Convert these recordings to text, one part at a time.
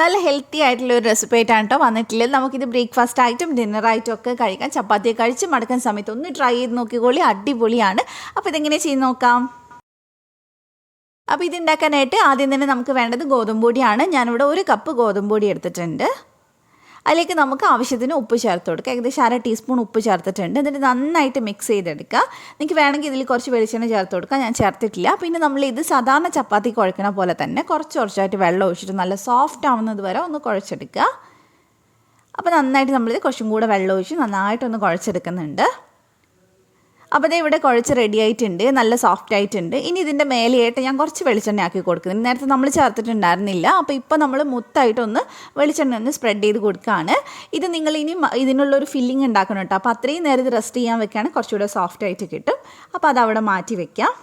നല്ല ഹെൽത്തി ആയിട്ടുള്ള ഒരു റെസിപ്പി ആയിട്ടാണ് കേട്ടോ വന്നിട്ടുള്ളത്. നമുക്കിത് ബ്രേക്ക്ഫാസ്റ്റ് ആയിട്ടും ഡിന്നറായിട്ടും ഒക്കെ കഴിക്കാം. ചപ്പാത്തി കഴിച്ച് മടക്കുന്ന സമയത്ത് ഒന്ന് ട്രൈ ചെയ്ത് നോക്കിക്കോളി, അടിപൊളിയാണ്. അപ്പോൾ ഇതെങ്ങനെ ചെയ്ത് നോക്കാം. അപ്പോൾ ഇത് ഉണ്ടാക്കാനായിട്ട് ആദ്യം തന്നെ നമുക്ക് വേണ്ടത് ഗോതമ്പ് പൊടിയാണ്. ഞാനിവിടെ 1 കപ്പ് ഗോതമ്പ് പൊടി എടുത്തിട്ടുണ്ട്. അതിലേക്ക് നമുക്ക് ആവശ്യത്തിന് ഉപ്പ് ചേർത്ത് കൊടുക്കുക. ഏകദേശം 1/2 ടീസ്പൂൺ ഉപ്പ് ചേർത്തിട്ടുണ്ട്. എന്നിട്ട് നന്നായിട്ട് മിക്സ് ചെയ്തെടുക്കുക. നിങ്ങൾക്ക് വേണമെങ്കിൽ ഇതിൽ കുറച്ച് വെളിച്ചെണ്ണ ചേർത്ത് കൊടുക്കുക. ഞാൻ ചേർത്തിട്ടില്ല. പിന്നെ നമ്മൾ ഇത് സാധാരണ ചപ്പാത്തി കുഴക്കണ പോലെ തന്നെ കുറച്ചായിട്ട് വെള്ളം ഒഴിച്ചിട്ട് നല്ല സോഫ്റ്റ് ആവുന്നത് വരെ ഒന്ന് കുഴച്ചെടുക്കുക. അപ്പോൾ നന്നായിട്ട് നമ്മളിത് കുറച്ചും കൂടെ വെള്ളം ഒഴിച്ച് നന്നായിട്ടൊന്ന് കുഴച്ചെടുക്കുന്നുണ്ട്. അപ്പോൾ ഇത് ഇവിടെ കുഴച്ച് റെഡി ആയിട്ടുണ്ട്, നല്ല സോഫ്റ്റ് ആയിട്ടുണ്ട്. ഇനി ഇതിൻ്റെ മേലെയായിട്ട് ഞാൻ കുറച്ച് വെളിച്ചെണ്ണ ആക്കി കൊടുക്കുന്നത്. നേരത്തെ നമ്മൾ ചേർത്തിട്ടുണ്ടായിരുന്നില്ല. അപ്പോൾ ഇപ്പോൾ നമ്മൾ മൊത്തമായിട്ടൊന്ന് വെളിച്ചെണ്ണ ഒന്ന് സ്പ്രെഡ് ചെയ്ത് കൊടുക്കുകയാണ്. ഇത് നിങ്ങൾ ഇനി ഇതിനുള്ളൊരു ഫില്ലിംഗ് ഉണ്ടാക്കണം കേട്ടോ. അപ്പോൾ അത്രയും നേരം ഇത് റെസ്റ്റ് ചെയ്യാൻ വെക്കുകയാണെങ്കിൽ കുറച്ചുകൂടെ സോഫ്റ്റ് ആയിട്ട് കിട്ടും. അപ്പോൾ അതവിടെ മാറ്റി വെക്കാം.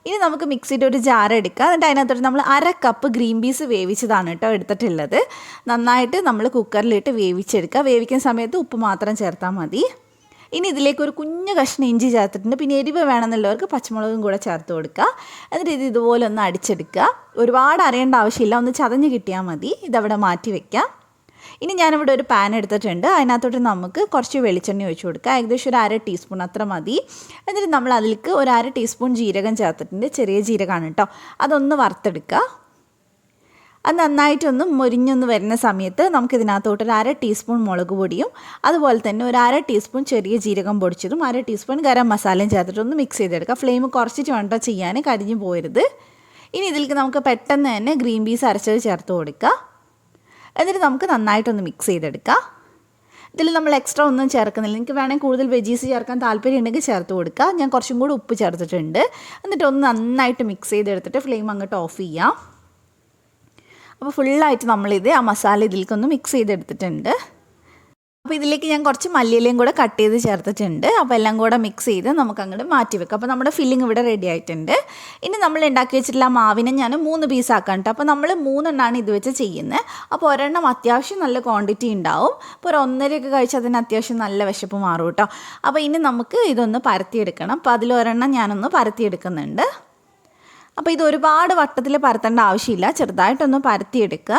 ഇനി നമുക്ക് മിക്സിയുടെ ഒരു ജാർ എടുക്കുക. എന്നിട്ട് അതിനകത്തോട്ട് നമ്മൾ 1/2 കപ്പ് ഗ്രീൻ പീസ് വേവിച്ചതാണ് കേട്ടോ എടുത്തിട്ടുള്ളത്. നന്നായിട്ട് നമ്മൾ കുക്കറിലിട്ട് വേവിച്ചെടുക്കുക. വേവിക്കുന്ന സമയത്ത് ഉപ്പ് മാത്രം ചേർത്താൽ മതി. ഇനി ഇതിലേക്ക് ഒരു കുഞ്ഞു കഷ്ണം ഇഞ്ചി ചേർത്തിട്ടുണ്ട്. പിന്നെ എരിവ് വേണമെന്നുള്ളവർക്ക് പച്ചമുളകും കൂടെ ചേർത്ത് കൊടുക്കുക. എന്നിട്ട് ഇത് ഇതുപോലെ ഒന്ന് അടിച്ചെടുക്കുക. ഒരുപാട് അരയേണ്ട ആവശ്യമില്ല, ഒന്ന് ചതഞ്ഞ് കിട്ടിയാൽ മതി. ഇതവിടെ മാറ്റി വെക്കാം. ഇനി ഞാനിവിടെ ഒരു പാൻ എടുത്തിട്ടുണ്ട്. അതിനകത്തോട്ട് നമുക്ക് കുറച്ച് വെളിച്ചെണ്ണ ഒഴിച്ച് കൊടുക്കുക. ഏകദേശം ഒരു 1/2 ടീസ്പൂൺ അത്ര മതി. എന്നിട്ട് നമ്മൾ അതിലേക്ക് ഒരു 1/2 ടീസ്പൂൺ ജീരകം ചേർത്തിട്ടുണ്ട്. ചെറിയ ജീരകമാണ് കേട്ടോ. അതൊന്ന് വറുത്തെടുക്കുക. അത് നന്നായിട്ടൊന്ന് മുരിഞ്ഞൊന്ന് വരുന്ന സമയത്ത് നമുക്കിതിനകത്തോട്ട് ഒരു 1/2 ടീസ്പൂൺ മുളക് പൊടിയും അതുപോലെ തന്നെ ഒരു 1/2 ടീസ്പൂൺ ചെറിയ ജീരകം പൊടിച്ചതും 1/2 ടീസ്പൂൺ ഗരം മസാലയും ചേർത്തിട്ടൊന്ന് മിക്സ് ചെയ്തെടുക്കുക. ഫ്ലെയിം കുറച്ചിട്ട് വേണ്ട ചെയ്യാൻ, കരിഞ്ഞു പോരുത്. ഇനി ഇതിലേക്ക് നമുക്ക് പെട്ടെന്ന് തന്നെ ഗ്രീൻ പീസ് അരച്ചത് ചേർത്ത് കൊടുക്കുക. എന്നിട്ട് നമുക്ക് നന്നായിട്ടൊന്ന് മിക്സ് ചെയ്തെടുക്കുക. ഇതിൽ നമ്മൾ എക്സ്ട്രാ ഒന്നും ചേർക്കുന്നില്ല. നിങ്ങൾക്ക് വേണമെങ്കിൽ കൂടുതൽ വെജീസ് ചേർക്കാൻ താല്പര്യം ഉണ്ടെങ്കിൽ ചേർത്ത് കൊടുക്കുക. ഞാൻ കുറച്ചും കൂടി ഉപ്പ് ചേർത്തിട്ടുണ്ട്. എന്നിട്ട് ഒന്ന് നന്നായിട്ട് മിക്സ് ചെയ്തെടുത്തിട്ട് ഫ്ലെയിം അങ്ങോട്ട് ഓഫ് ചെയ്യാം. അപ്പോൾ ഫുള്ളായിട്ട് നമ്മളിത് ആ മസാല ഇതിലേക്കൊന്ന് മിക്സ് ചെയ്തെടുത്തിട്ടുണ്ട്. അപ്പോൾ ഇതിലേക്ക് ഞാൻ കുറച്ച് മല്ലിയിലയും കൂടെ കട്ട് ചെയ്ത് ചേർത്തിട്ടുണ്ട്. അപ്പോൾ എല്ലാം കൂടെ മിക്സ് ചെയ്ത് നമുക്ക് അങ്ങോട്ട് മാറ്റി വെക്കാം. അപ്പോൾ നമ്മുടെ ഫില്ലിംഗ് ഇവിടെ റെഡി ആയിട്ടുണ്ട്. ഇനി നമ്മൾ ഉണ്ടാക്കി വെച്ചിട്ടുള്ള മാവിനെ ഞാൻ 3 പീസാക്കാം കേട്ടോ. അപ്പോൾ നമ്മൾ 3 എണ്ണമാണ് ഇത് വെച്ച് ചെയ്യുന്നത്. അപ്പോൾ ഒരെണ്ണം അത്യാവശ്യം നല്ല ക്വാണ്ടിറ്റി ഉണ്ടാവും. അപ്പോൾ ഒരു 1.5 ഒക്കെ കഴിച്ചാൽ അതിന് അത്യാവശ്യം നല്ല വിശപ്പ് മാറും കേട്ടോ. അപ്പോൾ ഇനി നമുക്ക് ഇതൊന്ന് പരത്തിയെടുക്കണം. അപ്പോൾ അതിലൊരെണ്ണം ഞാനൊന്ന് പരത്തിയെടുക്കുന്നുണ്ട്. അപ്പോൾ ഇത് ഒരുപാട് വട്ടത്തിൽ പരത്തേണ്ട ആവശ്യമില്ല, ചെറുതായിട്ടൊന്ന് പരത്തിയെടുക്കുക.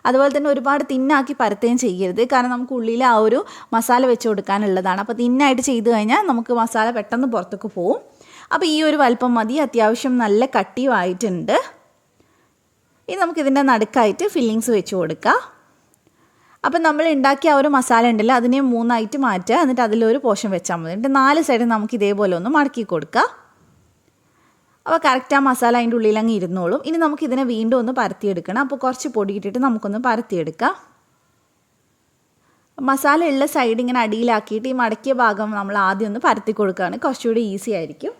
അതുപോലെ തന്നെ ഒരുപാട് തിന്നാക്കി പരത്തുകയും ചെയ്യരുത്, കാരണം നമുക്ക് ഉള്ളിൽ ആ ഒരു മസാല വെച്ച് കൊടുക്കാനുള്ളതാണ്. അപ്പോൾ തിന്നായിട്ട് ചെയ്ത് കഴിഞ്ഞാൽ നമുക്ക് മസാല പെട്ടെന്ന് പുറത്തേക്ക് പോവും. അപ്പോൾ ഈ ഒരു വലിപ്പം മതി, അത്യാവശ്യം നല്ല കട്ടിയുമായിട്ടുണ്ട്. ഇനി നമുക്കിതിൻ്റെ നടുക്കായിട്ട് ഫില്ലിങ്സ് വെച്ച് കൊടുക്കുക. അപ്പം നമ്മൾ ഉണ്ടാക്കിയ ആ ഒരു മസാല ഉണ്ടല്ലോ, അതിനെ 3 ആയിട്ട് മാറ്റുക. എന്നിട്ട് അതിലൊരു പോർഷൻ വെച്ചാൽ മതി. എന്നിട്ട് 4 സൈഡിൽ നമുക്ക് ഇതേപോലെ ഒന്ന് മടക്കി കൊടുക്കുക. അപ്പോൾ കറക്റ്റ് ആ മസാല അതിൻ്റെ ഉള്ളിലങ്ങ് ഇരുന്നോളും. ഇനി നമുക്കിതിനെ വീണ്ടും ഒന്ന് പരത്തിയെടുക്കണം. അപ്പോൾ കുറച്ച് പൊടി ഇട്ടിട്ട് നമുക്കൊന്ന് പരത്തിയെടുക്കാം. മസാല ഉള്ള സൈഡ് ഇങ്ങനെ അടിയിലാക്കിയിട്ട് ഈ മടക്കിയ ഭാഗം നമ്മൾ ആദ്യം ഒന്ന് പരത്തി കൊടുക്കുകയാണ്, കുറച്ചുകൂടി ഈസി ആയിരിക്കും.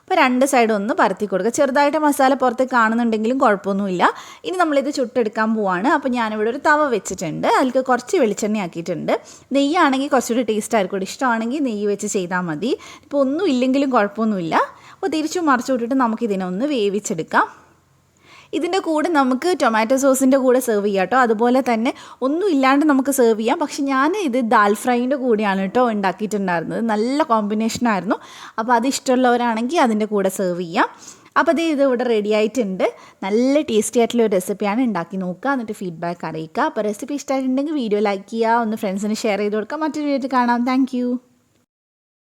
അപ്പോൾ 2 സൈഡും ഒന്ന് പരത്തി കൊടുക്കുക. ചെറുതായിട്ട് മസാല പുറത്ത് കാണുന്നുണ്ടെങ്കിലും കുഴപ്പമൊന്നുമില്ല. ഇനി നമ്മളിത് ചുട്ടെടുക്കാൻ പോവാണ്. അപ്പോൾ ഞാനിവിടെ ഒരു തവ വെച്ചിട്ടുണ്ട്. അതിലേക്ക് കുറച്ച് വെളിച്ചെണ്ണ ആക്കിയിട്ടുണ്ട്. നെയ്യാണെങ്കിൽ കുറച്ചുകൂടി ടേസ്റ്റ് ആയിരിക്കും. ഇഷ്ടമാണെങ്കിൽ നെയ്യ് വെച്ച് ചെയ്താൽ മതി. ഇപ്പോൾ ഒന്നും ഇല്ലെങ്കിലും കുഴപ്പമൊന്നുമില്ല. അപ്പോൾ തിരിച്ചു മറിച്ചു വിട്ടിട്ട് നമുക്കിതിനെ ഒന്ന് വേവിച്ചെടുക്കാം. ഇതിൻ്റെ കൂടെ നമുക്ക് ടൊമാറ്റോ സോസിൻ്റെ കൂടെ സെർവ് ചെയ്യാം കേട്ടോ. അതുപോലെ തന്നെ ഒന്നും ഇല്ലാണ്ട് നമുക്ക് സെർവ് ചെയ്യാം. പക്ഷെ ഞാൻ ഇത് ദാൽ ഫ്രൈൻ്റെ കൂടെയാണ് കേട്ടോ ഉണ്ടാക്കിയിട്ടുണ്ടായിരുന്നത്. നല്ല കോമ്പിനേഷനായിരുന്നു. അപ്പോൾ അത് ഇഷ്ടമുള്ളവരാണെങ്കിൽ അതിൻ്റെ കൂടെ സെർവ് ചെയ്യാം. അപ്പോൾ ഇത് ഇവിടെ റെഡി ആയിട്ടുണ്ട്. നല്ല ടേസ്റ്റി ആയിട്ടുള്ള ഒരു റെസിപ്പിയാണ്. ഉണ്ടാക്കി നോക്കുക, എന്നിട്ട് ഫീഡ്ബാക്ക് അറിയിക്കുക. അപ്പോൾ റെസിപ്പി ഇഷ്ടമായിട്ടുണ്ടെങ്കിൽ വീഡിയോ ലൈക്ക് ചെയ്യുക, ഒന്ന് ഫ്രണ്ട്സിന് ഷെയർ ചെയ്ത് കൊടുക്കുക. മറ്റൊരു വീഡിയോ കാണാം. താങ്ക്